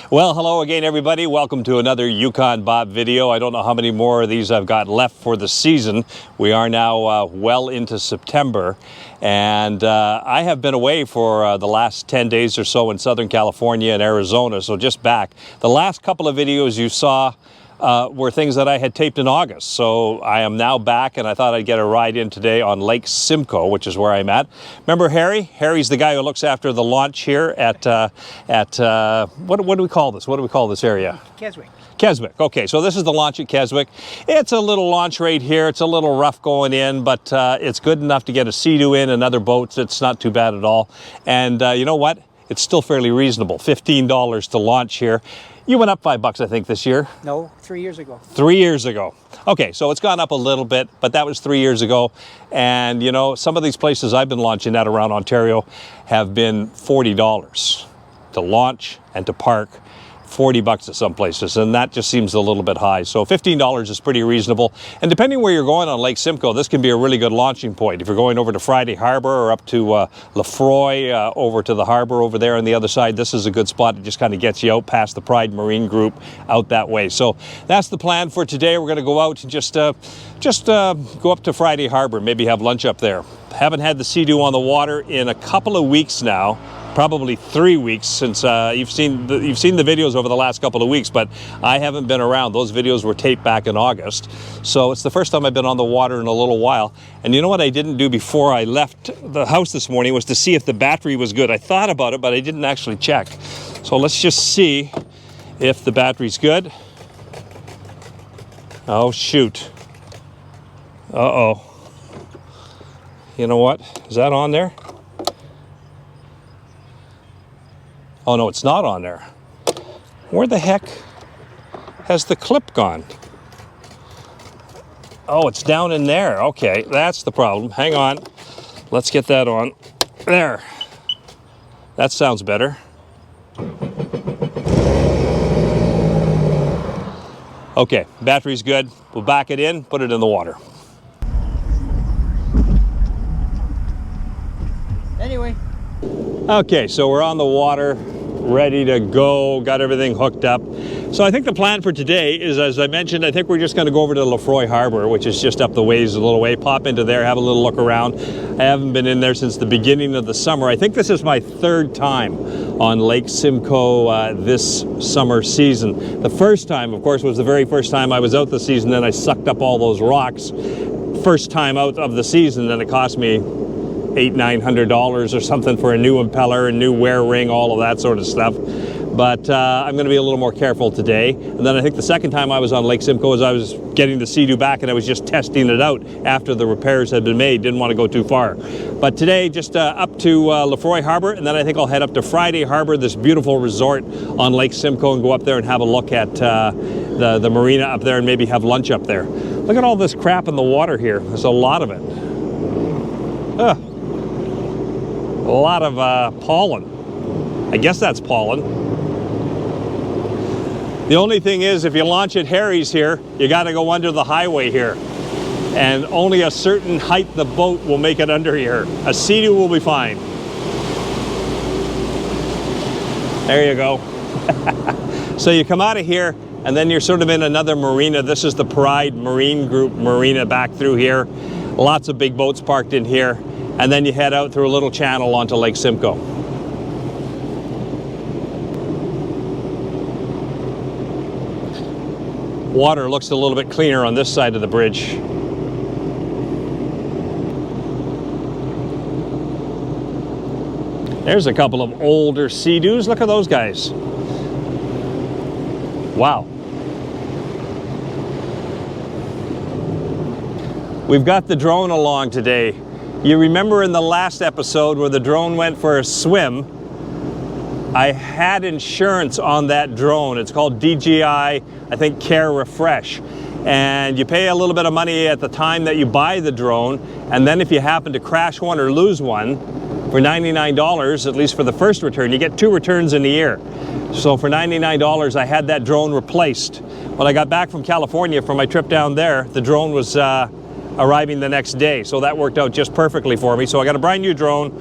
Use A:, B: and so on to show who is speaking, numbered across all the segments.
A: Well, hello again, everybody. Welcome to another Yukon Bob video. I don't know how many more of these I've got left for the season. We are now well into September, and I have been away for the last 10 days or so in Southern California and Arizona, so just back. The last couple of videos you saw were things that I had taped in August. So I am now back, and I thought I'd get a ride in today on Lake Simcoe, which is where I'm at. Remember Harry? Harry's the guy who looks after the launch here at what do we call this? What do we call this area?
B: Keswick.
A: Keswick. Okay, so this is the launch at Keswick. It's a little launch right here. It's a little rough going in, but it's good enough to get a Seadoo in and other boats. It's not too bad at all. And you know what? It's still fairly reasonable. $15 to launch here. You went up $5, I think, this year.
B: No, 3 years ago.
A: 3 years ago. Okay, so it's gone up a little bit, but that was 3 years ago. And you know, some of these places I've been launching at around Ontario have been $40 to launch and to park. $40 at some places, and that just seems a little bit high. So $15 is pretty reasonable. And depending where you're going on Lake Simcoe, this can be a really good launching point. If you're going over to Friday Harbor or up to Lefroy, over to the harbor over there on the other side, this is a good spot. It just kind of gets you out past the Pride Marine Group out that way. So that's the plan for today. We're going to go out and just go up to Friday Harbor, maybe have lunch up there. Haven't had the Seadoo on the water in a couple of weeks now. Probably 3 weeks since you've seen the videos over the last couple of weeks, but I haven't been around. Those videos were taped back in August, so it's the first time I've been on the water in a little while. And you know what I didn't do before I left the house this morning was to see if the battery was good. I thought about it, but I didn't actually check. So let's just see if the battery's good. Oh shoot. Uh-oh. You know what? Is that on there? Oh no, it's not on there. Where the heck has the clip gone? Oh, it's down in there. Okay, that's the problem. Hang on. Let's get that on. There. That sounds better. Okay, battery's good. We'll back it in, put it in the water.
B: Anyway.
A: Okay, so we're on the water, ready to go, got everything hooked up. So I think the plan for today is, as I mentioned, I think we're just going to go over to Lefroy Harbor, which is just up the ways a little way, pop into there, have a little look around. I haven't been in there since the beginning of the summer. I think this is my third time on Lake Simcoe this summer season. The first time, of course, was the very first time I was out this season, and I sucked up all those rocks. First time out of the season, and it cost me $800-900 or something for a new impeller, a new wear ring, all of that sort of stuff. But I'm going to be a little more careful today. And then I think the second time I was on Lake Simcoe is I was getting the Seadoo back, and I was just testing it out after the repairs had been made. Didn't want to go too far. But today, just up to Lefroy Harbor, and then I think I'll head up to Friday Harbor, this beautiful resort on Lake Simcoe, and go up there and have a look at the marina up there and maybe have lunch up there. Look at all this crap in the water here. There's a lot of it. A lot of pollen. I guess that's pollen. The only thing is, if you launch at Harry's here, you got to go under the highway here. And only a certain height the boat will make it under here. A Seadoo will be fine. There you go. So you come out of here, and then you're sort of in another marina. This is the Pride Marine Group marina back through here. Lots of big boats parked in here. And then you head out through a little channel onto Lake Simcoe. Water looks a little bit cleaner on this side of the bridge. There's a couple of older Seadoos. Look at those guys. Wow. We've got the drone along today. You remember in the last episode where the drone went for a swim, I had insurance on that drone. It's called DJI, I think, Care Refresh. And you pay a little bit of money at the time that you buy the drone, and then if you happen to crash one or lose one, for $99, at least for the first return, you get 2 returns in a year. So for $99, I had that drone replaced. When I got back from California for my trip down there, the drone was arriving the next day, so that worked out just perfectly for me. So I got a brand new drone,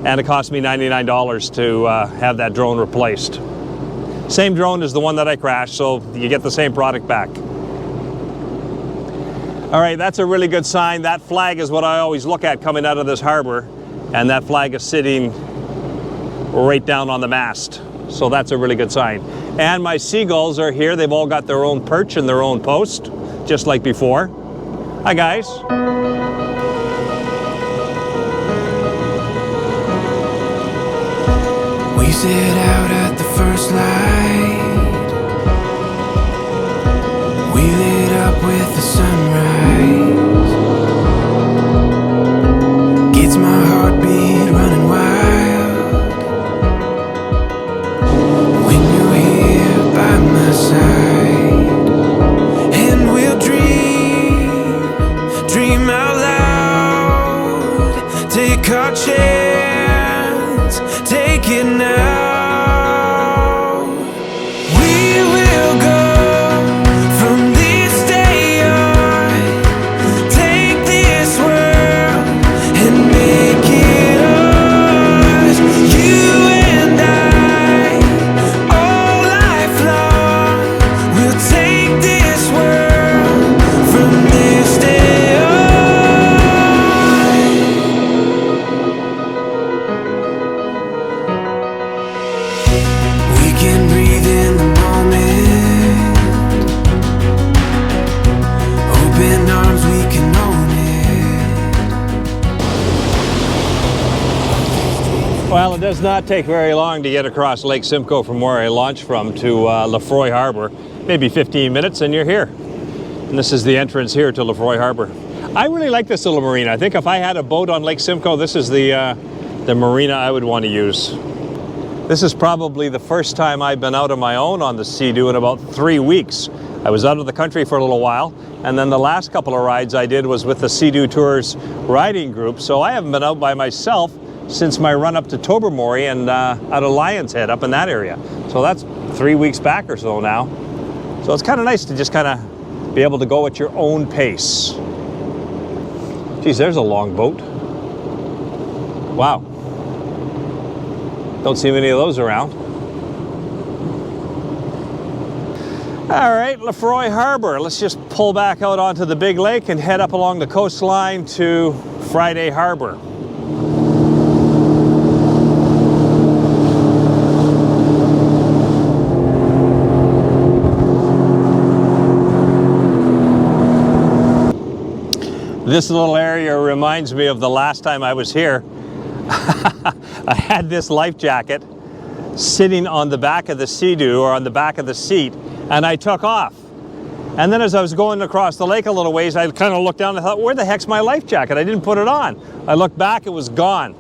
A: and it cost me $99 to have that drone replaced. Same drone as the one that I crashed, so you get the same product back. All right, that's a really good sign. That flag is what I always look at coming out of this harbor, and that flag is sitting right down on the mast. So that's a really good sign. And my seagulls are here. They've all got their own perch and their own post, just like before. Hi, guys.
C: We set out at the first light. We lit up with the sunrise. Gets my heartbeat running wild when you're here by my side. And we'll dream out loud. Take our chance, take it now.
A: Well, it does not take very long to get across Lake Simcoe from where I launched from to Lefroy Harbor. Maybe 15 minutes and you're here. And this is the entrance here to Lefroy Harbor. I really like this little marina. I think if I had a boat on Lake Simcoe, this is the marina I would want to use. This is probably the first time I've been out on my own on the Seadoo in about 3 weeks. I was out of the country for a little while, and then the last couple of rides I did was with the Seadoo Tours riding group, so I haven't been out by myself since my run up to Tobermory and out of Lion's Head up in that area. So that's 3 weeks back or so now. So it's kind of nice to just kind of be able to go at your own pace. Geez, there's a long boat. Wow. Don't see many of those around. All right, Lefroy Harbor. Let's just pull back out onto the big lake and head up along the coastline to Friday Harbor. This little area reminds me of the last time I was here. I had this life jacket sitting on the back of the Seadoo, or on the back of the seat, and I took off. And then as I was going across the lake a little ways, I kind of looked down and thought, where the heck's my life jacket? I didn't put it on. I looked back, it was gone.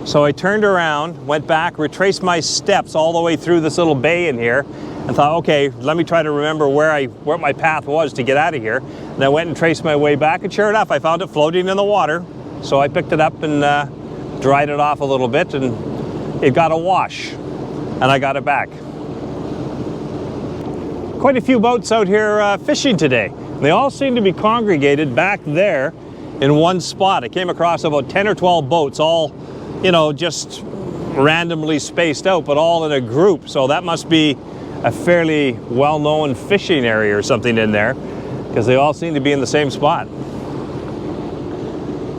A: So I turned around, went back, retraced my steps all the way through this little bay in here, and thought, okay, let me try to remember where my path was to get out of here. And I went and traced my way back, and sure enough, I found it floating in the water. So I picked it up and dried it off a little bit, and it got a wash, and I got it back. Quite a few boats out here fishing today. They all seem to be congregated back there in one spot. I came across about 10 or 12 boats, all, you know, just randomly spaced out, but all in a group. So that must be a fairly well-known fishing area or something in there, because they all seem to be in the same spot.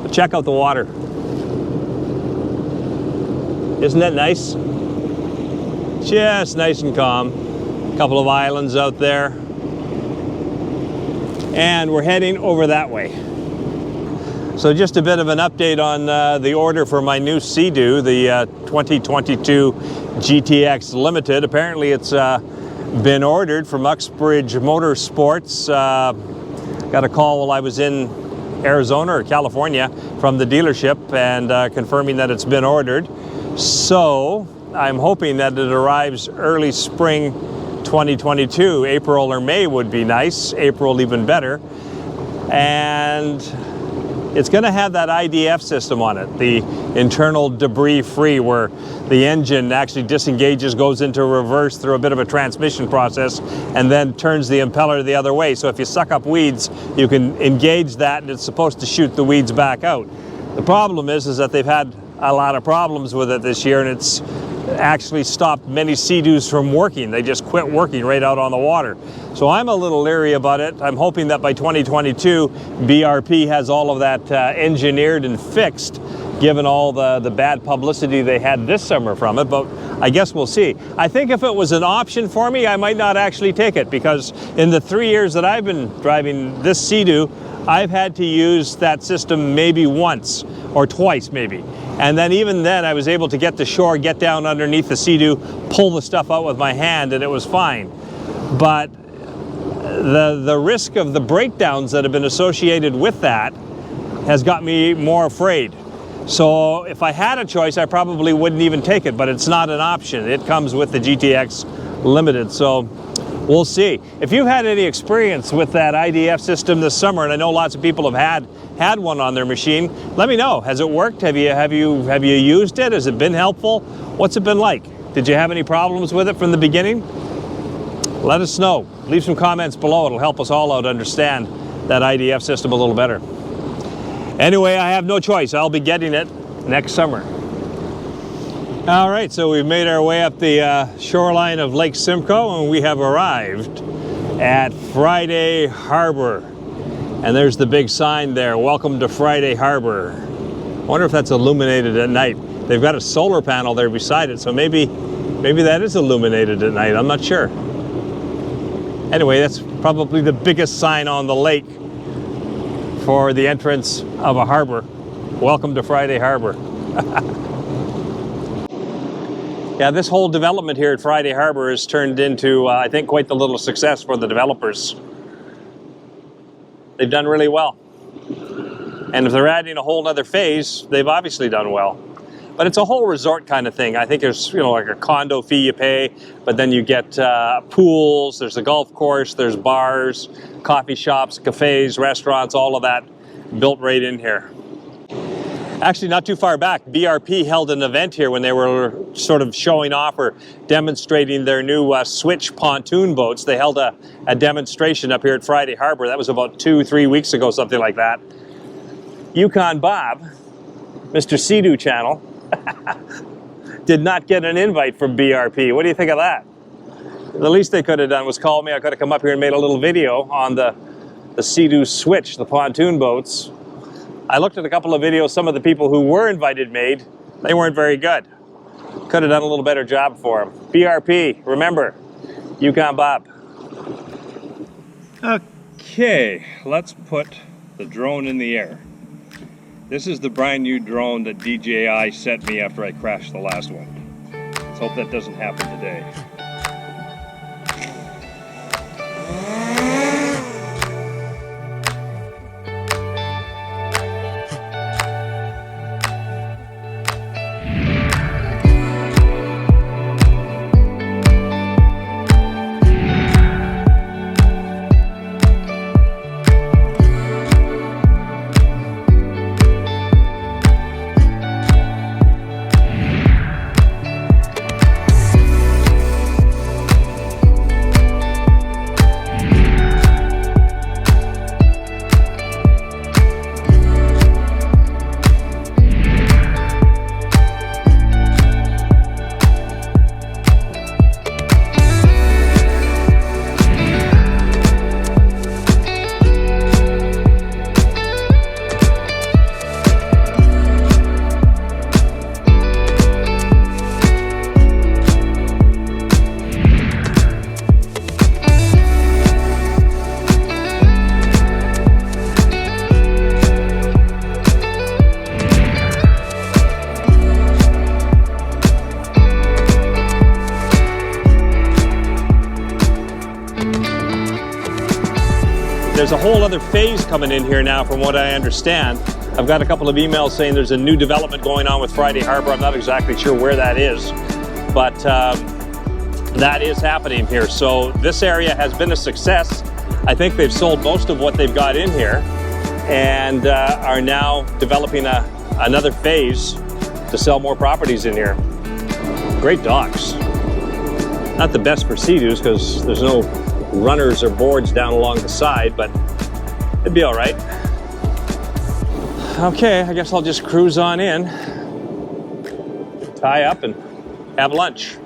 A: But check out the water. Isn't that nice? Just nice and calm. A couple of islands out there. And we're heading over that way. So just a bit of an update on the order for my new Seadoo, the 2022 GTX Limited. Apparently it's been ordered from Uxbridge Motorsports. Got a call while I was in Arizona or California from the dealership, and confirming that it's been ordered. So I'm hoping that it arrives early spring 2022. April or May would be nice. April even better. And it's going to have that IDF system on it, the internal debris free, where the engine actually disengages, goes into reverse through a bit of a transmission process, and then turns the impeller the other way. So if you suck up weeds, you can engage that, and it's supposed to shoot the weeds back out. The problem is that they've had a lot of problems with it this year, and it's actually stopped many Seadoos from working. They just quit working right out on the water. So I'm a little leery about it. I'm hoping that by 2022, BRP has all of that engineered and fixed, given all the bad publicity they had this summer from it, but I guess we'll see. I think if it was an option for me, I might not actually take it, because in the 3 years that I've been driving this Seadoo, I've had to use that system maybe once or twice maybe. And then even then I was able to get to shore, get down underneath the Seadoo, pull the stuff out with my hand, and it was fine. But the risk of the breakdowns that have been associated with that has got me more afraid. So if I had a choice, I probably wouldn't even take it, but it's not an option. It comes with the GTX Limited, so we'll see. If you've had any experience with that IDF system this summer, and I know lots of people have had one on their machine, let me know. Has it worked? Have you used it? Has it been helpful? What's it been like? Did you have any problems with it from the beginning? Let us know. Leave some comments below. It'll help us all out understand that IDF system a little better. Anyway, I have no choice. I'll be getting it next summer. All right, so we've made our way up the shoreline of Lake Simcoe, and we have arrived at Friday Harbor. And there's the big sign there, "Welcome to Friday Harbor." I wonder if that's illuminated at night. They've got a solar panel there beside it, so maybe that is illuminated at night. I'm not sure. Anyway, that's probably the biggest sign on the lake for the entrance of a harbor. Welcome to Friday Harbor. Yeah, this whole development here at Friday Harbor has turned into, I think, quite the little success for the developers. They've done really well. And if they're adding a whole other phase, they've obviously done well. But it's a whole resort kind of thing. I think there's, like a condo fee you pay, but then you get pools, there's a golf course, there's bars, coffee shops, cafes, restaurants, all of that built right in here. Actually, not too far back, BRP held an event here when they were sort of showing off or demonstrating their new switch pontoon boats. They held a demonstration up here at Friday Harbor. That was about 2-3 weeks ago, something like that. Yukon Bob, Mr. Seadoo channel, did not get an invite from BRP. What do you think of that? The least they could have done was call me. I could have come up here and made a little video on the Seadoo switch, the pontoon boats. I looked at a couple of videos some of the people who were invited made. They weren't very good. Could have done a little better job for them. BRP, remember, Yukon Bob. Okay, let's put the drone in the air. This is the brand new drone that DJI sent me after I crashed the last one. Let's hope that doesn't happen today. There's a whole other phase coming in here now, from what I understand. I've got a couple of emails saying there's a new development going on with Friday Harbor. I'm not exactly sure where that is, but that is happening here. So this area has been a success. I think they've sold most of what they've got in here and are now developing another phase to sell more properties in here. Great docks. Not the best for Seadoos because there's no runners or boards down along the side, but it'd be all right. Okay, I guess I'll just cruise on in, tie up, and have lunch.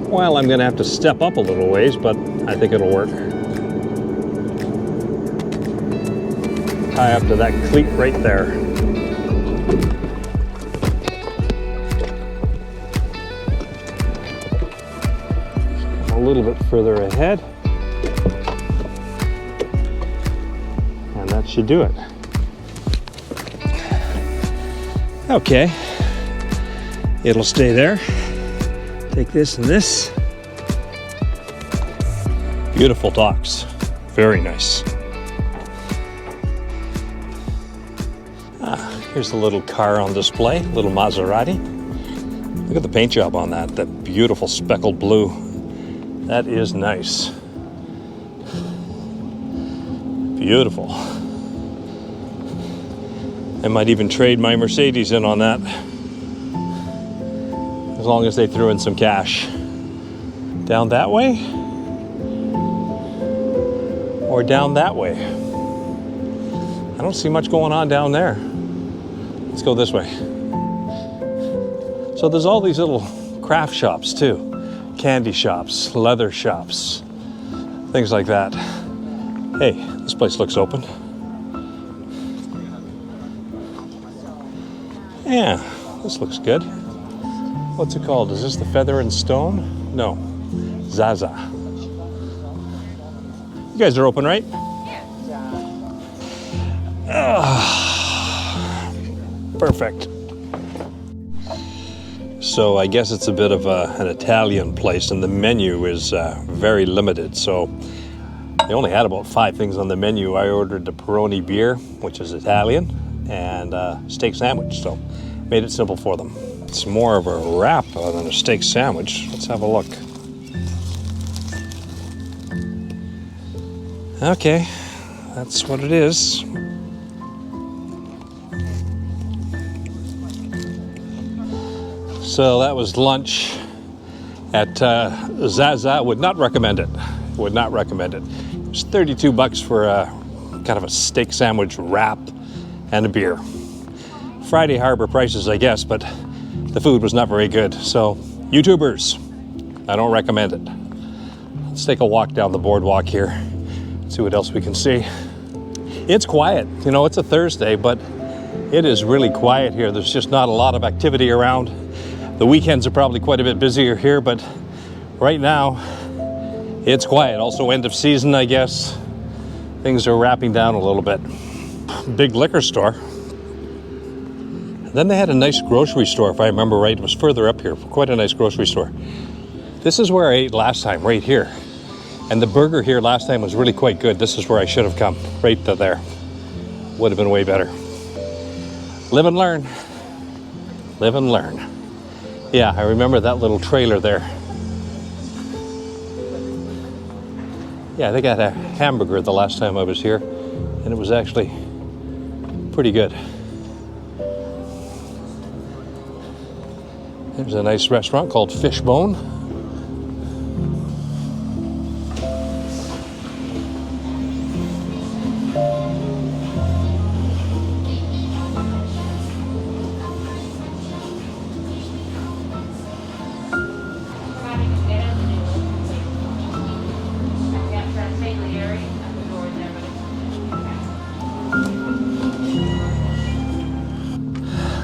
A: Well, I'm gonna have to step up a little ways, but I think it'll work. Tie up to that cleat right there. A little bit further ahead. And that should do it. Okay. It'll stay there. Take this and this. Beautiful docks. Very nice. Here's the little car on display, little Maserati. Look at the paint job on that, that beautiful speckled blue. That is nice. Beautiful. I might even trade my Mercedes in on that, as long as they threw in some cash. Down that way? Or down that way? I don't see much going on down there. Let's go this way. So there's all these little craft shops too. Candy shops, leather shops, things like that. Hey, this place looks open. Yeah, this looks good. What's it called? Is this the Feather and Stone? No, Zaza. You guys are open, right? Perfect. So I guess it's a bit of an Italian place, and the menu is very limited. So they only had about 5 things on the menu. I ordered the Peroni beer, which is Italian, and steak sandwich. So made it simple for them. It's more of a wrap than a steak sandwich. Let's have a look. Okay, that's what it is. So that was lunch at Zaza. Would not recommend it. Would not recommend it. It was $32 for a kind of a steak sandwich wrap and a beer. Friday Harbor prices, I guess, but the food was not very good. So, YouTubers, I don't recommend it. Let's take a walk down the boardwalk here, see what else we can see. It's quiet. You know, it's a Thursday, but it is really quiet here. There's just not a lot of activity around. The weekends are probably quite a bit busier here, but right now it's quiet. Also end of season, I guess. Things are wrapping down a little bit. Big liquor store. Then they had a nice grocery store, if I remember right. It was further up here, quite a nice grocery store. This is where I ate last time, right here. And the burger here last time was really quite good. This is where I should have come, right to there. Would have been way better. Live and learn. Live and learn. Yeah, I remember that little trailer there. Yeah, I think I had a hamburger the last time I was here, and it was actually pretty good. There's a nice restaurant called Fishbone.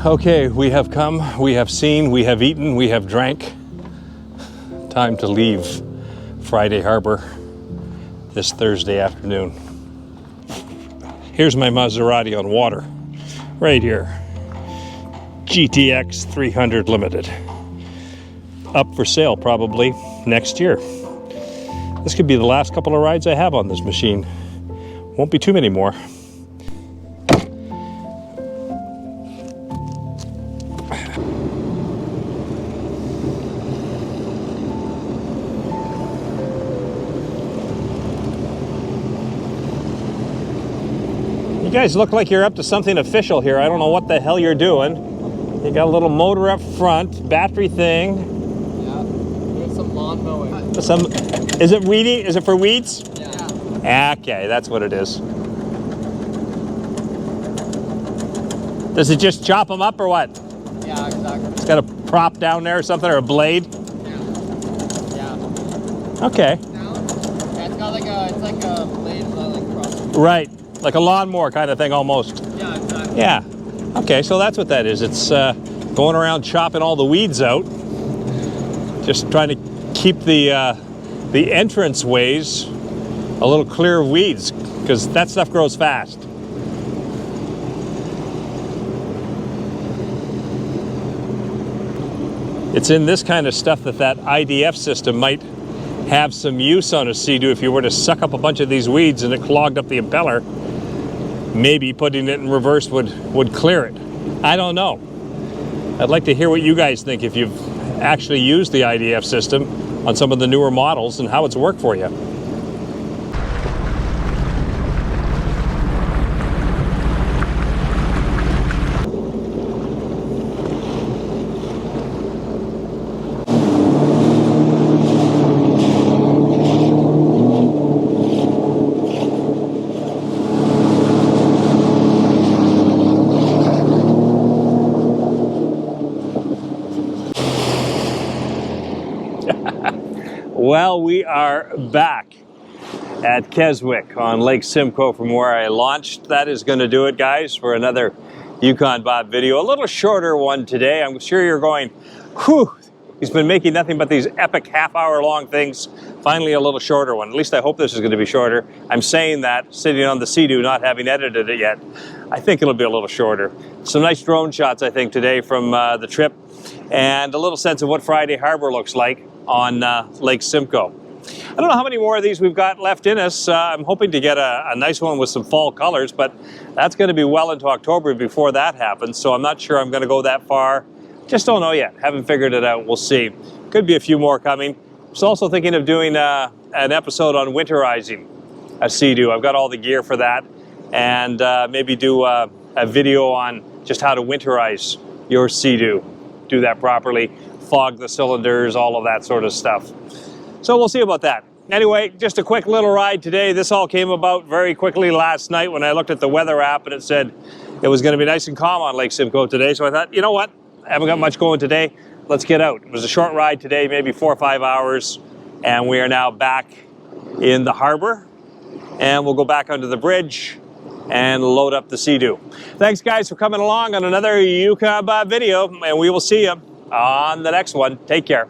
A: Okay, we have come, we have seen, we have eaten, we have drank. Time to leave Friday Harbor this Thursday afternoon. Here's my Maserati on water, right here. GTX 300 Limited. Up for sale probably next year. This could be the last couple of rides I have on this machine. Won't be too many more. You guys look like you're up to something official here. I don't know what the hell you're doing. You got a little motor up front, battery thing.
D: Yeah, doing some lawn mowing.
A: Is it weedy? Is it for weeds?
D: Yeah.
A: Okay, that's what it is. Does it just chop them up or what?
D: Yeah,
A: got a prop down there or something, or a blade?
D: Yeah.
A: Okay.
D: Yeah, it's got like a blade like cross.
A: Right, like a lawnmower kind of thing almost.
D: Yeah, exactly.
A: Yeah. Okay, so that's what that is. It's going around chopping all the weeds out. Just trying to keep the entrance ways a little clear of weeds, because that stuff grows fast. It's in this kind of stuff that IDF system might have some use on a Seadoo. If you were to suck up a bunch of these weeds and it clogged up the impeller, maybe putting it in reverse would clear it. I don't know. I'd like to hear what you guys think if you've actually used the IDF system on some of the newer models and how it's worked for you. Well, we are back at Keswick on Lake Simcoe from where I launched. That is going to do it, guys, for another Yukon Bob video. A little shorter one today. I'm sure you're going, whew, he's been making nothing but these epic half-hour-long things. Finally, a little shorter one. At least I hope this is going to be shorter. I'm saying that sitting on the Seadoo, not having edited it yet. I think it'll be a little shorter. Some nice drone shots, I think, today from the trip, and a little sense of what Friday Harbor looks like on Lake Simcoe. I don't know how many more of these we've got left in us. I'm hoping to get a nice one with some fall colors, but that's going to be well into October before that happens, so I'm not sure I'm going to go that far. Just don't know yet. Haven't figured it out. We'll see. Could be a few more coming. I was also thinking of doing an episode on winterizing a Seadoo. I've got all the gear for that, and maybe do a video on just how to winterize your Seadoo. Do that properly, fog the cylinders, all of that sort of stuff. So we'll see about that. Anyway, just a quick little ride today. This all came about very quickly last night when I looked at the weather app and it said it was going to be nice and calm on Lake Simcoe today. So I thought, you know what? I haven't got much going today. Let's get out. It was a short ride today, maybe 4 or 5 hours, and we are now back in the harbor, and we'll go back under the bridge and load up the Seadoo. Thanks, guys, for coming along on another Yukon Bob video, and we will see you on the next one. Take care.